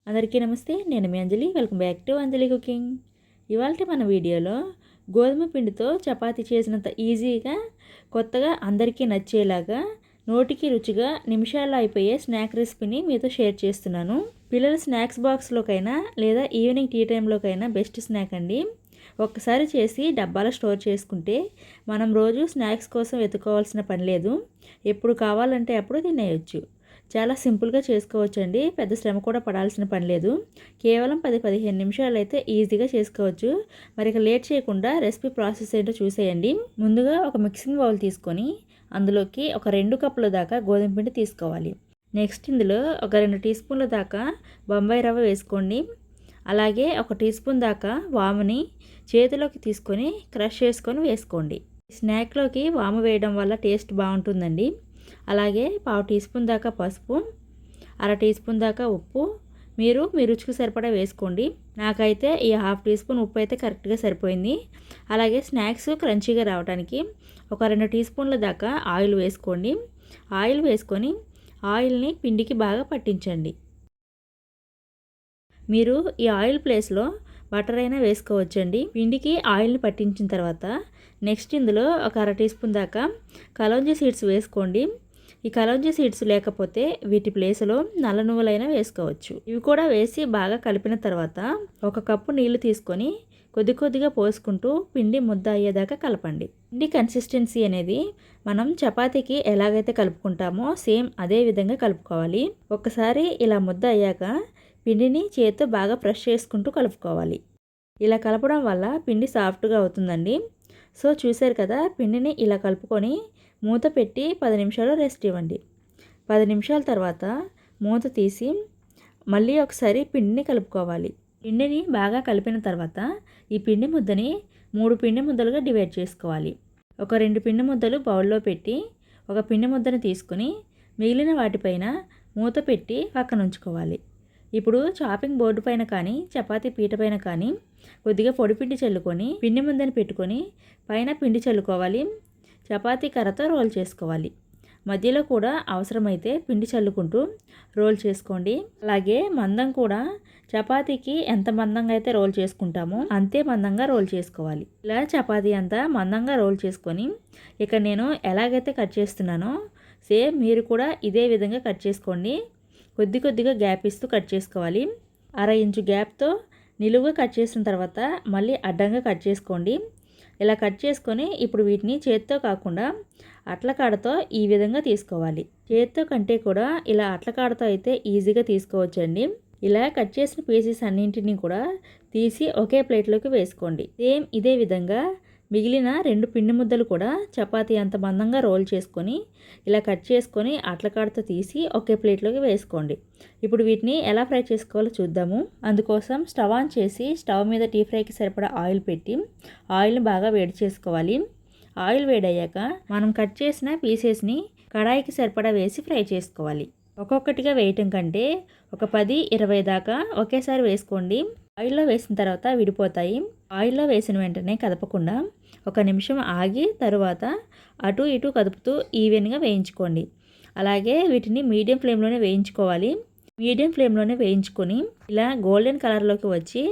అందరికీ నమస్తే. నేను మీ Anjali. Welcome back to Anjali cooking. ఇవాళ మన వీడియోలో గోధుమ పిండితో చపాతీ చేసినంత ఈజీగా, కొత్తగా అందరికీ నచ్చేలాగా, నోటికి రుచిగా నిమిషాల్లో అయిపోయే స్నాక్ రెసిపీని మీతో షేర్ చేస్తున్నాను. పిల్లల స్నాక్స్ బాక్స్లోకైనా లేదా ఈవినింగ్ టీ టైంలోకైనా బెస్ట్ స్నాక్ అండి. ఒక్కసారి చేసి డబ్బాలో స్టోర్ చేసుకుంటే మనం రోజు స్నాక్స్ కోసం వెతుక్కోవాల్సిన పని లేదు. ఎప్పుడు కావాలంటే అప్పుడు తినేయొచ్చు. చాలా సింపుల్గా చేసుకోవచ్చండి. పెద్ద శ్రమ కూడా పడాల్సిన పని లేదు. కేవలం 10-15 నిమిషాలు అయితే ఈజీగా చేసుకోవచ్చు. మరి ఇక లేట్ చేయకుండా రెసిపీ ప్రాసెస్ ఏంటో చూసేయండి. ముందుగా ఒక మిక్సింగ్ బౌల్ తీసుకొని అందులోకి ఒక 2 కప్పుల దాకా గోధుమ పిండి తీసుకోవాలి. నెక్స్ట్ ఇందులో ఒక 2 టీ స్పూన్ల దాకా బొంబాయి రవ్వ వేసుకోండి. అలాగే ఒక టీ స్పూన్ దాకా వాముని చేతిలోకి తీసుకొని క్రష్ చేసుకొని వేసుకోండి. స్నాక్లోకి వాము వేయడం వల్ల టేస్ట్ బాగుంటుందండి. అలాగే పావు టీ స్పూన్ దాకా పసుపు, అర టీ స్పూన్ దాకా ఉప్పు మీరు మీ రుచికి సరిపడా వేసుకోండి. నాకైతే ఈ హాఫ్ టీ స్పూన్ ఉప్పు అయితే కరెక్ట్గా సరిపోయింది. అలాగే స్నాక్స్ క్రంచీగా రావడానికి ఒక 2 టీ స్పూన్ల దాకా ఆయిల్ వేసుకోండి. ఆయిల్ వేసుకొని ఆయిల్ని పిండికి బాగా పట్టించండి. మీరు ఈ ఆయిల్ ప్లేస్లో బటర్ అయినా వేసుకోవచ్చండి. పిండికి ఆయిల్ని పట్టించిన తర్వాత నెక్స్ట్ ఇందులో ఒక అర టీ స్పూన్ దాకా కలోంజీ సీడ్స్ వేసుకోండి. ఈ కలోంజీ సీడ్స్ లేకపోతే వీటి ప్లేస్లో నల్ల నువ్వులైనా వేసుకోవచ్చు. ఇవి కూడా వేసి బాగా కలిపిన తర్వాత ఒక కప్పు నీళ్లు తీసుకొని కొద్ది కొద్దిగా పోసుకుంటూ పిండి ముద్ద అయ్యేదాకా కలపండి. పిండి కన్సిస్టెన్సీ అనేది మనం చపాతీకి ఎలాగైతే కలుపుకుంటామో సేమ్ అదే విధంగా కలుపుకోవాలి. ఒక్కసారి ఇలా ముద్ద అయ్యాక పిండిని చేత్తో బాగా ప్రెస్ చేసుకుంటూ కలుపుకోవాలి. ఇలా కలపడం వల్ల పిండి సాఫ్ట్గా అవుతుందండి. సో చూసారు కదా, పిండిని ఇలా కలుపుకొని మూత పెట్టి 10 నిమిషాలు రెస్ట్ ఇవ్వండి. 10 నిమిషాల తర్వాత మూత తీసి మళ్ళీ ఒకసారి పిండిని కలుపుకోవాలి. పిండిని బాగా కలిపిన తర్వాత ఈ పిండి ముద్దని 3 పిండి ముద్దలుగా డివైడ్ చేసుకోవాలి. ఒక 2 పిండి ముద్దలు బౌల్లో పెట్టి ఒక పిండి ముద్దను తీసుకుని మిగిలిన వాటిపైన మూత పెట్టి పక్కన ఉంచుకోవాలి. ఇప్పుడు చాపింగ్ బోర్డు పైన కానీ చపాతీ పీట పైన కానీ కొద్దిగా పొడిపిండి చల్లుకొని పిండి ముద్దని పెట్టుకొని పైన పిండి చల్లుకోవాలి. చపాతీ కర్రతో రోల్ చేసుకోవాలి. మధ్యలో కూడా అవసరమైతే పిండి చల్లుకుంటూ రోల్ చేసుకోండి. అలాగే మందం కూడా చపాతీకి ఎంత మందంగా అయితే రోల్ చేసుకుంటామో అంతే మందంగా రోల్ చేసుకోవాలి. ఇలా చపాతీ అంతా మందంగా రోల్ చేసుకొని ఇక నేను ఎలాగైతే కట్ చేస్తున్నానో సేమ్ మీరు కూడా ఇదే విధంగా కట్ చేసుకోండి. కొద్ది కొద్దిగా గ్యాప్ ఇస్తూ కట్ చేసుకోవాలి. అర ఇంచు గ్యాప్తో నిలువుగా కట్ చేసిన తర్వాత మళ్ళీ అడ్డంగా కట్ చేసుకోండి. ఇలా కట్ చేసుకొని ఇప్పుడు వీటిని చేత్తో కాకుండా అట్లకాడతో ఈ విధంగా తీసుకోవాలి. చేత్తో కంటే కూడా ఇలా అట్లకాడతో అయితే ఈజీగా తీసుకోవచ్చండి. ఇలా కట్ చేసిన పీసెస్ అన్నింటినీ కూడా తీసి ఒకే ప్లేట్లోకి వేసుకోండి. సేమ్ ఇదే విధంగా మిగిలిన 2 పిండి ముద్దలు కూడా చపాతీ అంత మందంగా రోల్ చేసుకొని ఇలా కట్ చేసుకొని అట్లకాడతో తీసి ఒకే ప్లేట్లోకి వేసుకోండి. ఇప్పుడు వీటిని ఎలా ఫ్రై చేసుకోవాలో చూద్దాము. అందుకోసం స్టవ్ ఆన్ చేసి స్టవ్ మీద టీ ఫ్రైకి సరిపడా ఆయిల్ పెట్టి ఆయిల్ని బాగా వేడి చేసుకోవాలి. ఆయిల్ వేడయ్యాక మనం కట్ చేసిన పీసెస్ని కడాయికి సరిపడా వేసి ఫ్రై చేసుకోవాలి. ఒక్కొక్కటిగా వేయటం కంటే ఒక 10-20 దాకా ఒకేసారి వేసుకోండి. ఆయిల్లో వేసిన తర్వాత విడిపోతాయి. ఆయిల్లో వేసిన వెంటనే కదపకుండా 1 నిమిషం ఆగి తరువాత అటు ఇటు కదుపుతూ ఈవెన్గా వేయించుకోండి. అలాగే వీటిని మీడియం ఫ్లేమ్లోనే వేయించుకోవాలి. మీడియం ఫ్లేమ్లోనే వేయించుకొని ఇలా గోల్డెన్ కలర్లోకి వచ్చి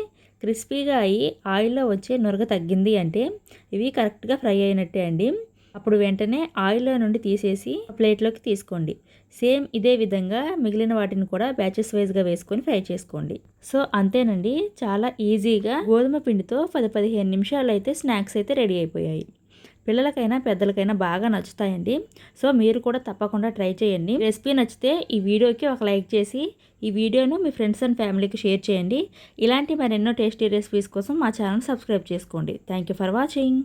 క్రిస్పీగా అయ్యి ఆయిల్లో వచ్చే నురగ తగ్గింది అంటే ఇవి కరెక్ట్గా ఫ్రై అయినట్టే అండి. అప్పుడు వెంటనే ఆయిల్లో నుండి తీసేసి ప్లేట్లోకి తీసుకోండి. సేమ్ ఇదే విధంగా మిగిలిన వాటిని కూడా బ్యాచెస్ వైజ్గా వేసుకొని ఫ్రై చేసుకోండి. సో అంతేనండి, చాలా ఈజీగా గోధుమ పిండితో 10-15 నిమిషాలు అయితే స్నాక్స్ అయితే రెడీ అయిపోయాయి. పిల్లలకైనా పెద్దలకైనా బాగా నచ్చుతాయండి. సో మీరు కూడా తప్పకుండా ట్రై చేయండి. రెసిపీ నచ్చితే ఈ వీడియోకి ఒక లైక్ చేసి ఈ వీడియోను మీ ఫ్రెండ్స్ అండ్ ఫ్యామిలీకి షేర్ చేయండి. ఇలాంటి మరెన్నో టేస్టీ రెసిపీస్ కోసం మా ఛానల్ సబ్స్క్రైబ్ చేసుకోండి. Thank you for watching.